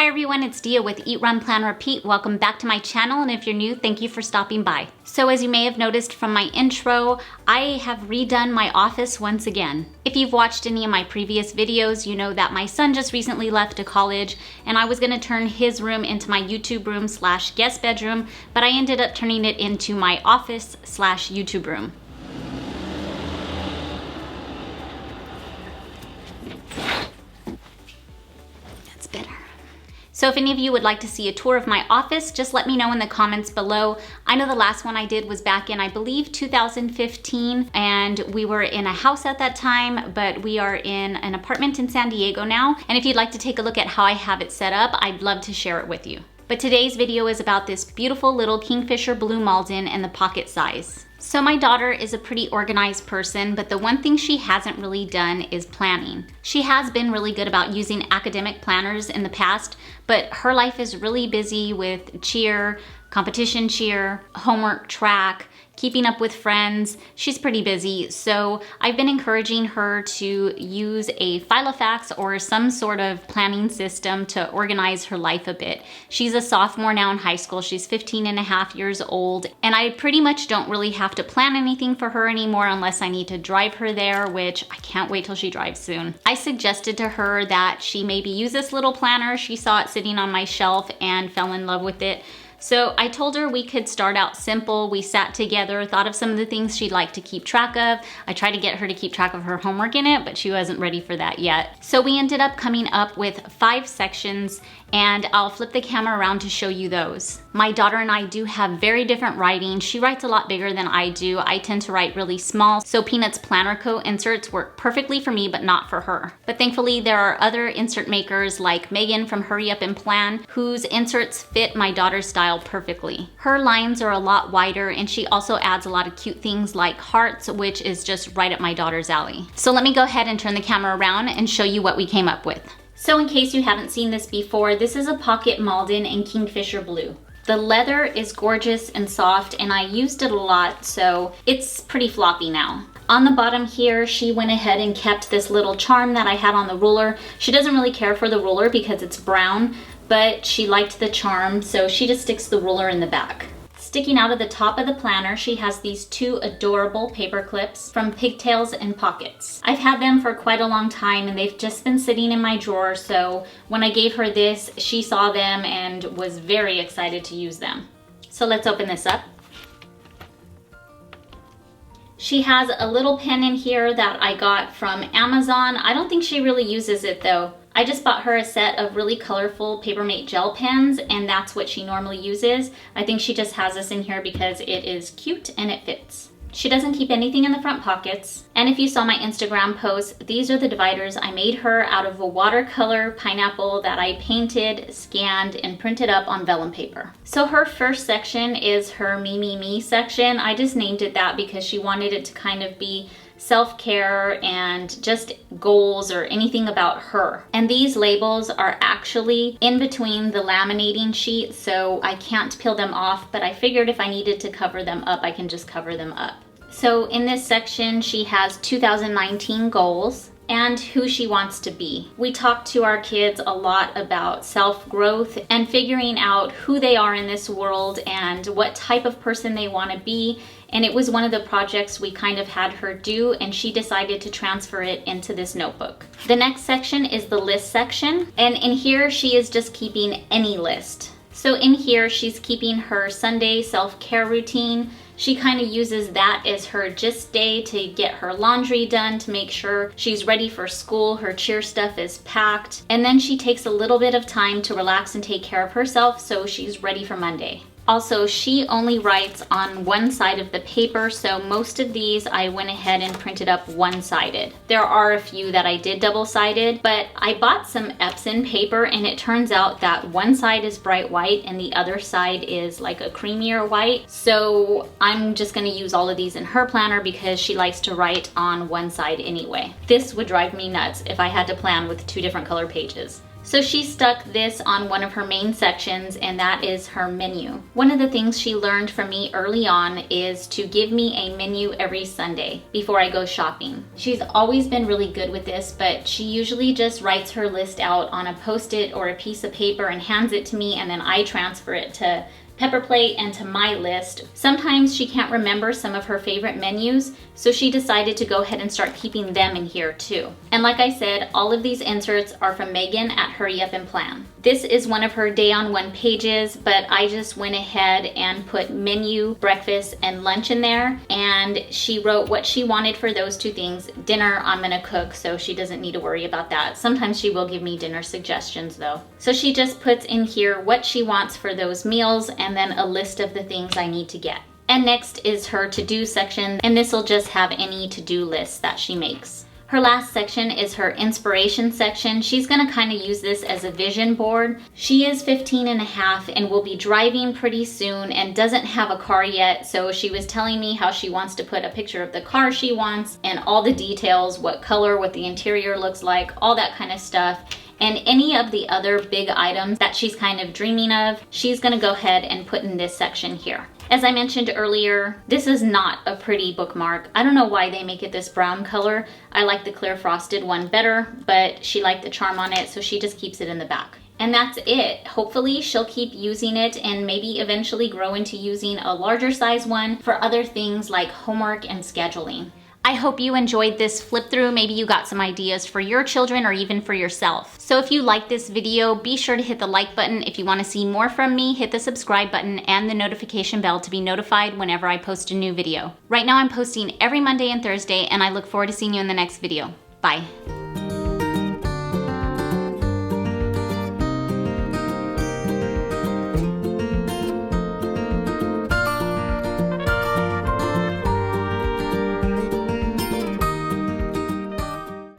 Hi everyone, it's Dia with Eat, Run, Plan, Repeat. Welcome back to my channel, and if you're new, thank you for stopping by. So as you may have noticed from my intro, I have redone my office once again. If you've watched any of my previous videos, you know that my son just recently left to college, and I was gonna turn his room into my YouTube room / guest bedroom, but I ended up turning it into my office / YouTube room. That's better. So if any of you would like to see a tour of my office, just let me know in the comments below. I know the last one I did was back in, I believe, 2015, and we were in a house at that time, but we are in an apartment in San Diego now. And if you'd like to take a look at how I have it set up, I'd love to share it with you. But today's video is about this beautiful little Kingfisher Blue Malden in the pocket size. So my daughter is a pretty organized person, but the one thing she hasn't really done is planning. She has been really good about using academic planners in the past, but her life is really busy with cheer, competition cheer, homework track, keeping up with friends. She's pretty busy, so I've been encouraging her to use a Filofax or some sort of planning system to organize her life a bit. She's a sophomore now in high school. She's 15 and a half years old, and I pretty much don't really have to plan anything for her anymore unless I need to drive her there, which I can't wait till she drives soon. I suggested to her that she maybe use this little planner. She saw it sitting on my shelf and fell in love with it. So I told her we could start out simple. We sat together, thought of some of the things she'd like to keep track of. I tried to get her to keep track of her homework in it, but she wasn't ready for that yet. So we ended up coming up with 5 sections, and I'll flip the camera around to show you those. My daughter and I do have very different writing. She writes a lot bigger than I do. I tend to write really small, so Peanut's planner coat inserts work perfectly for me, but not for her. But thankfully, there are other insert makers like Megan from Hurry Up and Plan, whose inserts fit my daughter's style perfectly. Her lines are a lot wider, and she also adds a lot of cute things like hearts, which is just right up my daughter's alley. So let me go ahead and turn the camera around and show you what we came up with. So in case you haven't seen this before, this is a Pocket Malden in Kingfisher Blue. The leather is gorgeous and soft, and I used it a lot, so it's pretty floppy now. On the bottom here, she went ahead and kept this little charm that I had on the ruler. She doesn't really care for the ruler because it's brown, but she liked the charm, so she just sticks the ruler in the back. Sticking out of the top of the planner, she has these 2 adorable paper clips from Pigtails and Pockets. I've had them for quite a long time, and they've just been sitting in my drawer, so when I gave her this, she saw them and was very excited to use them. So let's open this up. She has a little pen in here that I got from Amazon. I don't think she really uses it though. I just bought her a set of really colorful Papermate gel pens, and that's what she normally uses. I think she just has this in here because it is cute and it fits. She doesn't keep anything in the front pockets. And if you saw my Instagram post, these are the dividers I made her out of a watercolor pineapple that I painted, scanned, and printed up on vellum paper. So her first section is her Me section. I just named it that because she wanted it to kind of be self-care and just goals or anything about her. And these labels are actually in between the laminating sheet, so I can't peel them off, but I figured if I needed to cover them up, I can just cover them up. So in this section, she has 2019 goals and who she wants to be. We talk to our kids a lot about self-growth and figuring out who they are in this world and what type of person they want to be. And it was one of the projects we kind of had her do, and she decided to transfer it into this notebook. The next section is the list section, and in here she is just keeping any list. So in here she's keeping her Sunday self-care routine. She kind of uses that as her gist day to get her laundry done, to make sure she's ready for school, her cheer stuff is packed, and then she takes a little bit of time to relax and take care of herself so she's ready for Monday. Also, she only writes on one side of the paper, so most of these I went ahead and printed up one-sided. There are a few that I did double-sided, but I bought some Epson paper, and it turns out that one side is bright white and the other side is like a creamier white. So I'm just gonna use all of these in her planner because she likes to write on one side anyway. This would drive me nuts if I had to plan with 2 different color pages. So she stuck this on one of her main sections, and that is her menu. One of the things she learned from me early on is to give me a menu every Sunday before I go shopping. She's always been really good with this, but she usually just writes her list out on a Post-it or a piece of paper and hands it to me, and then I transfer it to Pepper Plate and to my list. Sometimes she can't remember some of her favorite menus, so she decided to go ahead and start keeping them in here too. And like I said, all of these inserts are from Megan at Hurry Up and Plan. This is one of her day on one pages, but I just went ahead and put menu, breakfast, and lunch in there, and she wrote what she wanted for those two things. Dinner I'm gonna cook, so she doesn't need to worry about that. Sometimes she will give me dinner suggestions though. So she just puts in here what she wants for those meals and then a list of the things I need to get. And next is her to-do section, and this will just have any to-do lists that she makes. Her last section is her inspiration section. She's gonna kind of use this as a vision board. She is 15 and a half and will be driving pretty soon and doesn't have a car yet, so she was telling me how she wants to put a picture of the car she wants and all the details, what color, what the interior looks like, all that kind of stuff. And any of the other big items that she's kind of dreaming of, she's gonna go ahead and put in this section here. As I mentioned earlier, this is not a pretty bookmark. I don't know why they make it this brown color. I like the clear frosted one better, but she liked the charm on it, so she just keeps it in the back. And that's it. Hopefully she'll keep using it and maybe eventually grow into using a larger size one for other things like homework and scheduling. I hope you enjoyed this flip through. Maybe you got some ideas for your children or even for yourself. So if you like this video, be sure to hit the like button. If you want to see more from me, hit the subscribe button and the notification bell to be notified whenever I post a new video. Right now I'm posting every Monday and Thursday, and I look forward to seeing you in the next video. Bye.